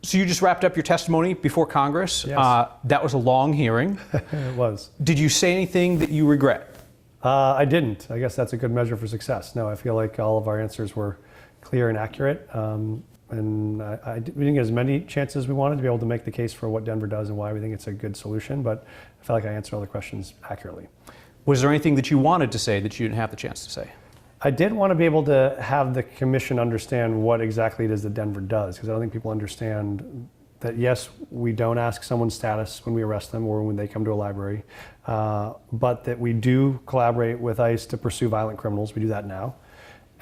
So you just wrapped up your testimony before Congress. Yes. That was a long hearing. It was. Did you say anything that you regret? I didn't. I guess that's a good measure for success. No, I feel like all of our answers were clear and accurate. And we didn't get as many chances as we wanted to be able to make the case for what Denver does and why we think it's a good solution, but I felt like I answered all the questions accurately. Was there anything that you wanted to say that you didn't have the chance to say? I did want to be able to have the commission understand what exactly it is that Denver does, because I don't think people understand that, yes, we don't ask someone's status when we arrest them or when they come to a library, but that we do collaborate with ICE to pursue violent criminals. We do that now.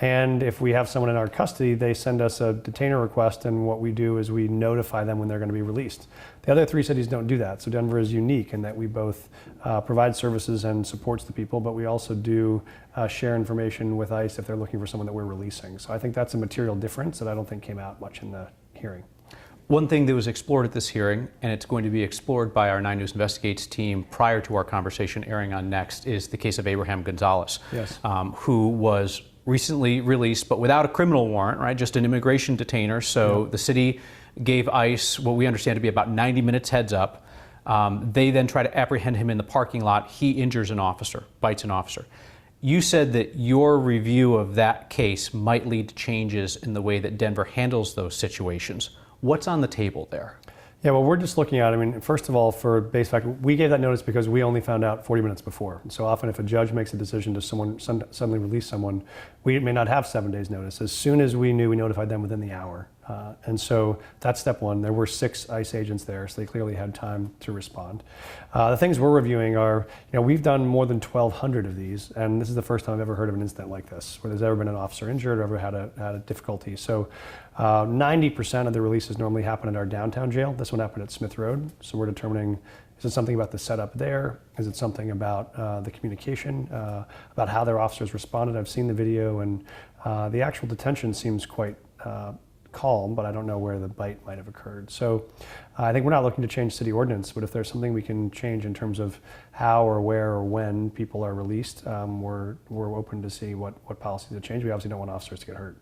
And if we have someone in our custody, they send us a detainer request, and what we do is we notify them when they're going to be released. The other 3 cities don't do that, so Denver is unique in that we both provide services and supports the people, but we also do share information with ICE if they're looking for someone that we're releasing. So I think that's a material difference that I don't think came out much in the hearing. One thing that was explored at this hearing, and it's going to be explored by our 9 News Investigates team prior to our conversation airing on Next, is the case of Abraham Gonzalez, yes. Who was recently released, but without a criminal warrant, right? Just an immigration detainer. So the city gave ICE what we understand to be about 90 minutes heads up. They then try to apprehend him in the parking lot. He injures an officer, bites an officer. You said that your review of that case might lead to changes in the way that Denver handles those situations. What's on the table there? Yeah, well, we're just looking at, I mean, first of all, for base fact, we gave that notice because we only found out 40 minutes before. And so often if a judge makes a decision to suddenly release someone, we may not have 7 days notice. As soon as we knew, we notified them within the hour. And so that's step one. There were 6 ICE agents there, so they clearly had time to respond. The things we're reviewing are, we've done more than 1,200 of these, and this is the first time I've ever heard of an incident like this, where there's ever been an officer injured or ever had a difficulty. So 90% of the releases normally happen at our downtown jail. This one happened at Smith Road. So we're determining, is it something about the setup there? Is it something about the communication, about how their officers responded? I've seen the video, and the actual detention seems quite calm, but I don't know where the bite might have occurred. So I think we're not looking to change city ordinance, but if there's something we can change in terms of how or where or when people are released, we're open to see what policies to change. We obviously don't want officers to get hurt.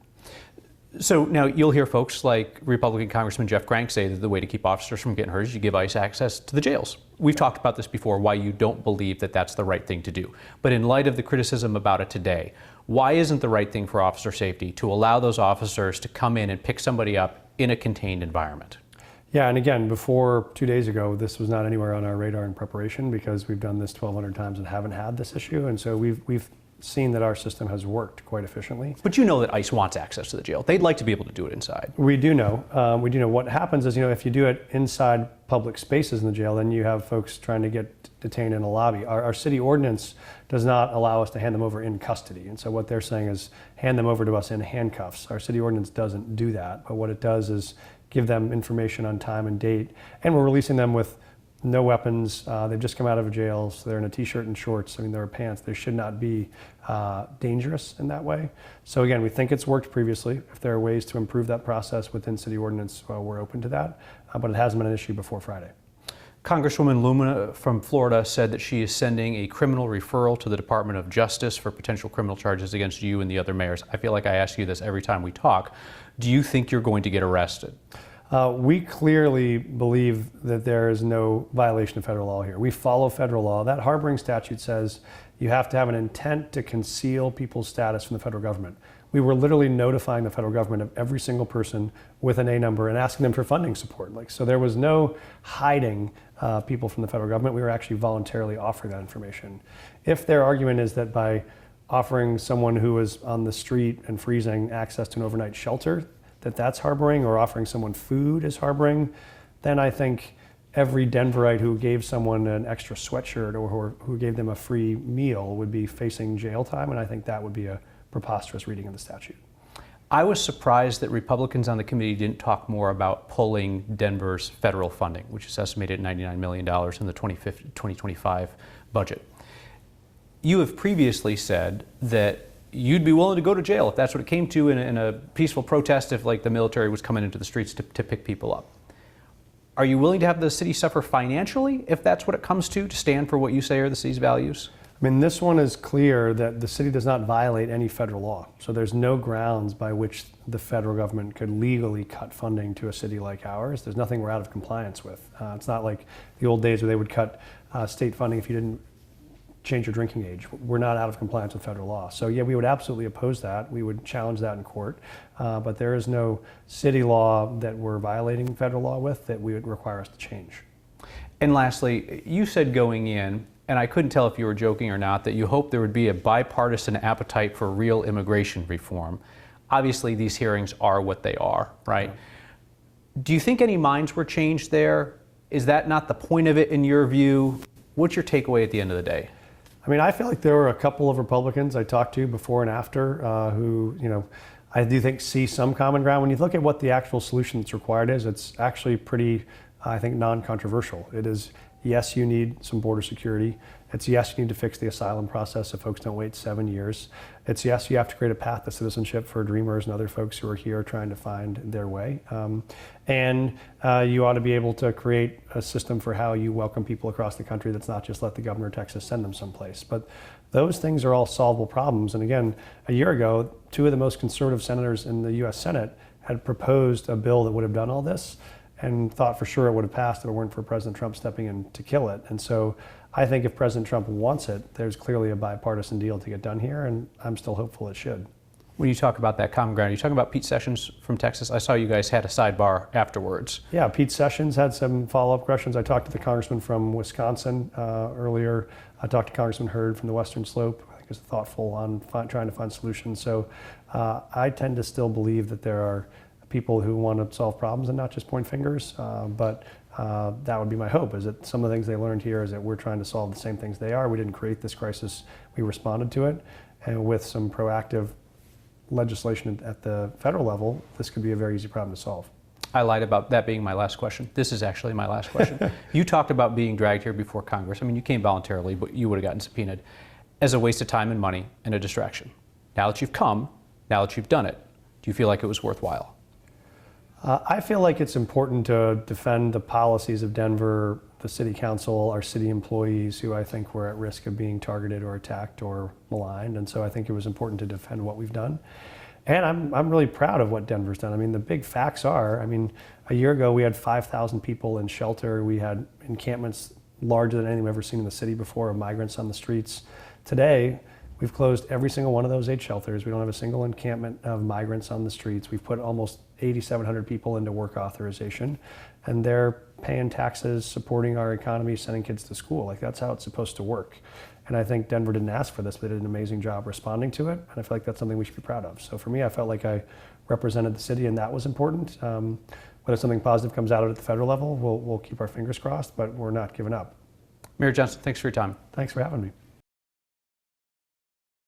So now you'll hear folks like Republican Congressman Jeff Grank say that the way to keep officers from getting hurt is you give ICE access to the jails. We've talked about this before, why you don't believe that that's the right thing to do. But in light of the criticism about it today, why isn't the right thing for officer safety to allow those officers to come in and pick somebody up in a contained environment? Yeah, and again, before 2 days ago, this was not anywhere on our radar in preparation because we've done this 1,200 times and haven't had this issue. And so we've seen that our system has worked quite efficiently. But you know that ICE wants access to the jail. They'd like to be able to do it inside. We do know. What happens is, if you do it inside public spaces in the jail, then you have folks trying to get detained in a lobby. Our city ordinance does not allow us to hand them over in custody. And so what they're saying is hand them over to us in handcuffs. Our city ordinance doesn't do that. But what it does is give them information on time and date. And we're releasing them with no weapons. They've just come out of jail, so they're in a t-shirt and shorts. I mean, there are pants. They should not be dangerous in that way. So again, we think it's worked previously. If there are ways to improve that process within city ordinance, we're open to that. But it hasn't been an issue before Friday. Congresswoman Lumina from Florida said that she is sending a criminal referral to the Department of Justice for potential criminal charges against you and the other mayors. I feel like I ask you this every time we talk. Do you think you're going to get arrested? We clearly believe that there is no violation of federal law here. We follow federal law. That harboring statute says you have to have an intent to conceal people's status from the federal government. We were literally notifying the federal government of every single person with an A number and asking them for funding support. So there was no hiding people from the federal government. We were actually voluntarily offering that information. If their argument is that by offering someone who is on the street and freezing access to an overnight shelter, that's harboring, or offering someone food is harboring, then I think every Denverite who gave someone an extra sweatshirt or who gave them a free meal would be facing jail time, and I think that would be a preposterous reading of the statute. I was surprised that Republicans on the committee didn't talk more about pulling Denver's federal funding, which is estimated at $99 million in the 2025 budget. You have previously said that you'd be willing to go to jail if that's what it came to in a peaceful protest, if like the military was coming into the streets to pick people up. Are you willing to have the city suffer financially if that's what it comes to stand for what you say are the city's values? I mean, this one is clear that the city does not violate any federal law. So there's no grounds by which the federal government could legally cut funding to a city like ours. There's nothing we're out of compliance with. It's not like the old days where they would cut state funding if you didn't change your drinking age. We're not out of compliance with federal law. So yeah, we would absolutely oppose that. We would challenge that in court. But there is no city law that we're violating federal law with that we would require us to change. And lastly, you said going in, and I couldn't tell if you were joking or not, that you hoped there would be a bipartisan appetite for real immigration reform. Obviously, these hearings are what they are, right? Yeah. Do you think any minds were changed there? Is that not the point of it in your view? What's your takeaway at the end of the day? I mean, I feel like there were a couple of Republicans I talked to before and after who, I do think see some common ground. When you look at what the actual solution that's required is, it's actually pretty, I think, non-controversial. It is, yes, you need some border security. It's yes, you need to fix the asylum process so folks don't wait 7 years. It's yes, you have to create a path to citizenship for dreamers and other folks who are here trying to find their way. And you ought to be able to create a system for how you welcome people across the country that's not just let the governor of Texas send them someplace. But those things are all solvable problems. And again, a year ago, 2 of the most conservative senators in the U.S. Senate had proposed a bill that would have done all this, and thought for sure it would have passed if it weren't for President Trump stepping in to kill it. And so I think if President Trump wants it, there's clearly a bipartisan deal to get done here, and I'm still hopeful it should. When you talk about that common ground, are you talking about Pete Sessions from Texas? I saw you guys had a sidebar afterwards. Yeah, Pete Sessions had some follow-up questions. I talked to the congressman from Wisconsin earlier. I talked to Congressman Hurd from the Western Slope. I think he's thoughtful on trying to find solutions. So I tend to still believe that there are people who want to solve problems and not just point fingers, but that would be my hope, is that some of the things they learned here is that we're trying to solve the same things they are. We didn't create this crisis, we responded to it, and with some proactive legislation at the federal level, this could be a very easy problem to solve. I lied about that being my last question. This is actually my last question. You talked about being dragged here before Congress. I mean, you came voluntarily, but you would have gotten subpoenaed as a waste of time and money and a distraction. Now that you've come, now that you've done it, do you feel like it was worthwhile? I feel like it's important to defend the policies of Denver, the city council, our city employees who I think were at risk of being targeted or attacked or maligned. And so I think it was important to defend what we've done. And I'm really proud of what Denver's done. I mean, the big facts are, a year ago we had 5,000 people in shelter. We had encampments larger than anything we've ever seen in the city before of migrants on the streets. Today, we've closed every single one of those 8 shelters. We don't have a single encampment of migrants on the streets. We've put almost 8,700 people into work authorization, and they're paying taxes, supporting our economy, sending kids to school. Like, that's how it's supposed to work. And I think Denver didn't ask for this, but they did an amazing job responding to it, and I feel like that's something we should be proud of. So for me, I felt like I represented the city, and that was important. Whether something positive comes out of it at the federal level, we'll keep our fingers crossed, but we're not giving up. Mayor Johnston, thanks for your time. Thanks for having me.